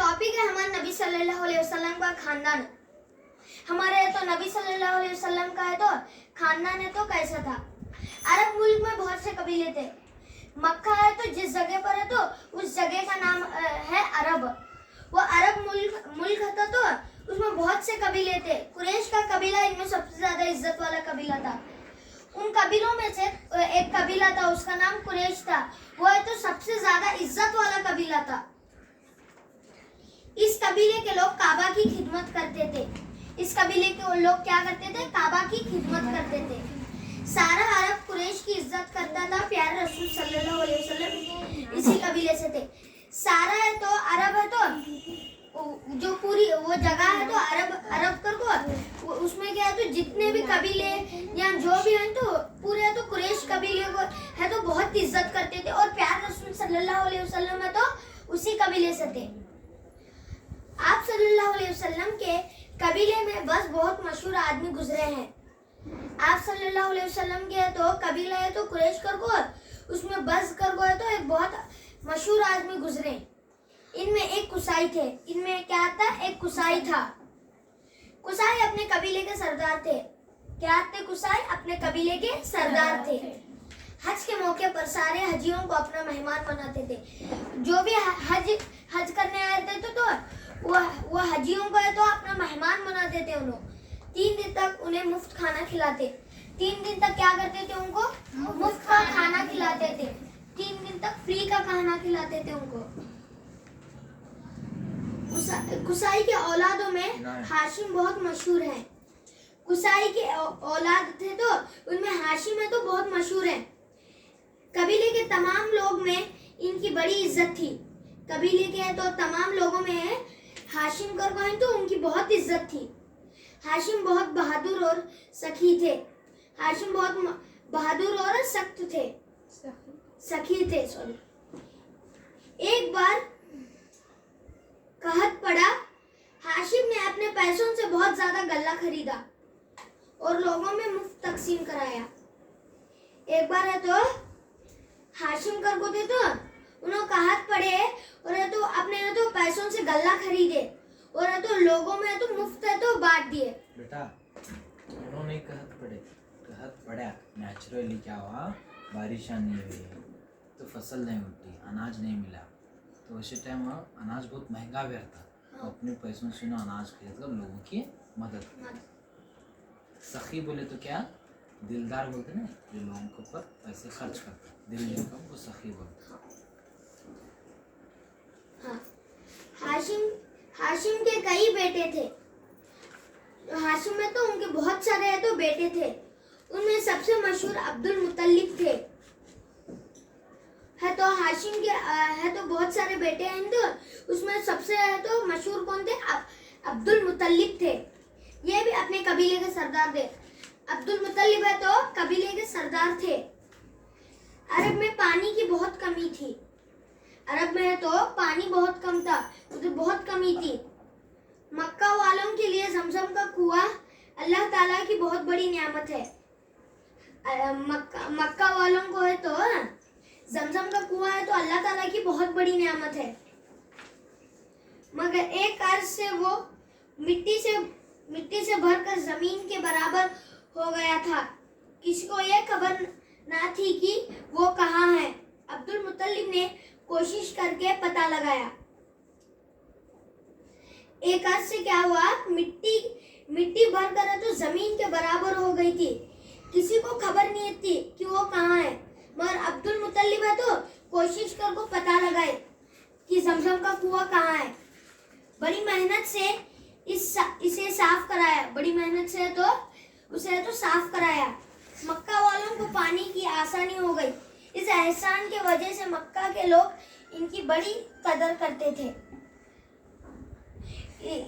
Topic है हमारे नबी सल्लल्लाहु अलैहि वसल्लम का खानदान। हमारे तो नबी सल्लल्लाहु अलैहि वसल्लम का है तो खानदान है तो कैसा था। अरब मुल्क में बहुत से कबीले थे। मक्का है तो जिस जगह पर है तो उस जगह का नाम है अरब। वो अरब मुल्क था तो उसमें बहुत से कबीले थे। कुरैश का कबीला इनमें सबसे ज्यादा इज्जत वाला कबीला था। उन कबीलों में से एक कबीला था, उसका नाम कुरैश था। वो है तो सबसे ज्यादा इज्जत वाला कबीला था। इस कबीले के लोग काबा की खिदमत करते थे। इस कबीले के लोग क्या करते थे? काबा की खिदमत करते थे। सारा अरब कुरैश की इज्जत करता था। प्यारे रसूल सल्लल्लाहु अलैहि वसल्लम इसी कबीले से थे। सारा है तो अरब है तो जो पूरी वो जगह है तो अरब कर को उसमें क्या है तो जितने भी कबीले या जो भी हैं तो पूरे तो कुरैश कबीले को है तो बहुत इज्जत करते थे और प्यारे रसूल सल्लल्लाहु अलैहि वसल्लम है तो उसी कबीले से थे। आप सल्लल्लाहु अलैहि वसल्लम के कबीले में बस बहुत मशहूर आदमी गुजरे हैं। आप सल्लल्लाहु अलैहि वसल्लम के तो कबीला है तो कुरैश कर को उसमें बस कर को है तो एक बहुत मशहूर आदमी गुजरे। इनमें एक कुसाई थे। इनमें क्या था? एक कुसाई था। कुसाई अपने कबीले के सरदार थे। क्या थे? कुसाई अपने कबीले के सरदार थे। हज के मौके पर सारे हजियों को अपना मेहमान बनाते थे। जो भी हज करने आए थे तो वो हजियों को है तो अपना मेहमान बनाते थे। उन्होंने 3 दिन तक उन्हें मुफ्त खाना खिलाते। 3 दिन तक क्या करते थे? उनको मुफ्त का खाना खिलाते थे। 3 दिन तक फ्री का खाना खिलाते थे उनको। कुसाई के औलादों में हाशिम बहुत मशहूर है। कुसाई के औलाद थे तो उनमें हाशिम है तो बहुत मशहूर है। कबीले के तमाम लोग में इनकी बड़ी इज्जत थी। कबीले के तो तमाम लोगों में हाशिम कर हैं तो उनकी बहुत इज्जत थी। हाशिम बहुत बहादुर और सखी थे। हाशिम बहुत बहादुर और सख्त थे, सखी थे सॉरी। एक बार कहत पड़ा, हाशिम ने अपने पैसों से बहुत ज्यादा गल्ला खरीदा और लोगों में मुफ्त तकसीम कराया। एक बार है तो हाशिम कर को थे तो उन्होंने कहत पड़े और है तो अपने है तो पैसों से गल्ला खरीदे और है तो लोगों में है तो मुफ्त है तो बांट दिए। बेटा उन्होंने कहत पड़े, कहत पड़ा नेचुरली क्या हुआ, बारिश नहीं हुई तो फसल नहीं उठी, अनाज नहीं मिला तो उसी टाइम अनाज बहुत महंगा भी था। तो अपने पैसों से ना अनाज खरीद कर लोगों की मदद। सखी बोले तो क्या? दिलदार बोलते ना, जो लोगों के ऊपर पैसे खर्च करता है, दिल जिनका वो सखी बोलते। हाँ। हाशिम के कई बेटे थे। हाशिम में तो उनके बहुत सारे है तो बेटे थे। उनमें सबसे मशहूर अब्दुल मुत्तलिब थे। है तो हाशिम के है तो बहुत सारे बेटे हैं तो उसमें सबसे है तो मशहूर कौन थे? अब्दुल मुत्तलिब थे। ये भी अपने कबीले के सरदार थे। अब्दुल मुत्तलिब है तो कबीले के सरदार थे। अरब में पानी की बहुत कमी थी। अरब में है तो पानी बहुत कम था, उधर बहुत कमी थी। मक्का वालों के लिए जमजम का कुआं अल्लाह ताला की बहुत बड़ी नियामत है। मक्का वालों को है तो जमजम का कुआं है तो अल्लाह ताला की बहुत बड़ी नियामत है। मगर एक अर्ज से वो मिट्टी से भरकर जमीन के बराबर हो गया था। किसी को यह खबर ना थी कि वो कहाँ है। अब्दुल मुत्तलिब ने कोशिश करके पता लगाया। एक अर्ज से क्या हुआ, मिट्टी भरकर है तो जमीन के बराबर हो गई थी। किसी को खबर नहीं थी कि वो कहाँ है। मगर अब्दुल मुत्तलिब है तो कोशिश कर को पता लगाए कि जमजम का कुआं कहाँ है। बड़ी मेहनत से इसे साफ कराया। बड़ी मेहनत से तो उसे तो साफ कराया। मक्का वालों को पानी की आसानी हो गई। इस एहसान के वजह से मक्का के लोग इनकी बड़ी कदर करते थे।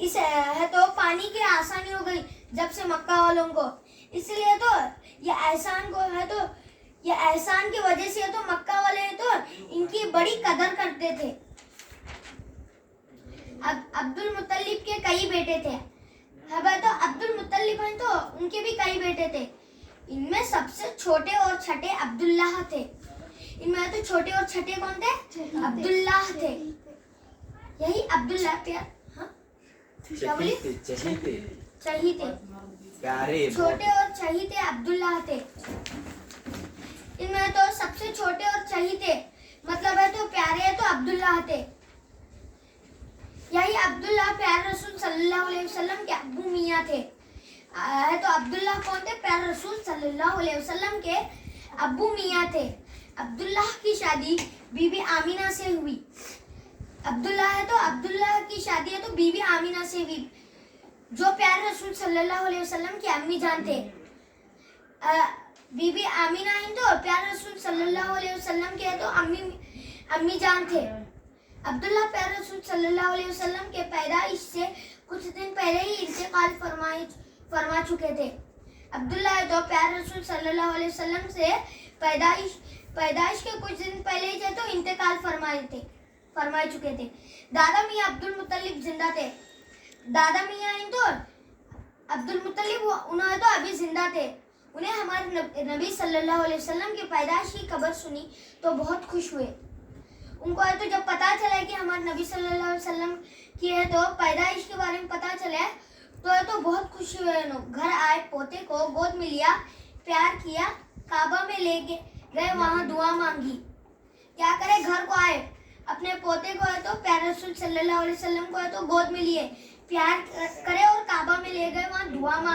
इस है तो पानी की आसानी हो गई जब से मक्का वालों को, इसलिए तो ये एहसान को है तो ये एहसान की वजह से तो मक्का वाले तो इनकी बड़ी कदर करते थे। अब्दुल मुत्तलिब के कई बेटे थे। तो अब्दुल मुत्तलिब हैं तो उनके भी कई बेटे थे। इनमें सबसे छोटे और छठे अब्दुल्लाह थे। इनमें तो छोटे और छठे कौन थे? अब्दुल्लाह थे। यही अब्दुल्ला प्यार, हाँ क्या बोली? चहीते, प्यारे छोटे और चहीते अब्दुल्ला थे। इनमें तो सबसे छोटे और चहीते मतलब है तो प्यारे है तो अब्दुल्ला थे। यही अब्दुल्ला प्यारे रसूल सल्लल्लाहु अलैहि वसल्लम के अब्बू मियाँ थे। है तो अब्दुल्ला कौन थे? प्यारे रसूल सल्लल्लाहु अलैहि वसल्लम के अब्बू मियाँ थे। अब्दुल्ला की शादी बीबी आमीना से हुई। अब्दुल्ला है तो अब्दुल्ला की शादी है तो बीबी आमीना से हुई, जो प्यारे रसूल सल्लल्लाहु अलैहि वसल्लम की अम्मी जान थे। बीबी आमीना ही तो प्यारे रसूल सल्लल्लाहु अलैहि वसल्लम के तो अम्मी जान थे। अब्दुल्ला प्यारे रसूल सल्लल्लाहु अलैहि वसल्लम के पैदाइश से कुछ दिन पहले ही इंतकाल फरमा चुके थे। अब्दुल्ला है तो प्यारे रसूल सल्लल्लाहु अलैहि वसल्लम से पैदाइश के कुछ दिन पहले ही तो इंतकाल फरमाए चुके थे। दादा मियाँ अब्दुल मुत्तलिब जिंदा थे। दादा मियाँ तो अब्दुल मुत्तलिब उन्होंने तो अभी जिंदा थे। उन्हें हमारे नबी सल्लल्लाहु अलैहि वसल्लम की पैदाइश की खबर सुनी तो बहुत खुश हुए। उनको है तो जब पता चला कि हमारे नबी सल्लल्लाहु अलैहि वसल्लम की है तो पैदाइश के बारे में पता चला तो है तो बहुत खुशी हुए। घर आए, पोते को गोद में लिया, प्यार किया, काबा में ले गए, वहाँ दुआ मांगी। क्या करे, घर को आए, अपने पोते को है तो प्यारे रसूल सल्लल्लाहु अलैहि वसल्लम को है तो गोद में लिए, प्यार करे और काबा में ले गए, वहाँ दुआ मांगी।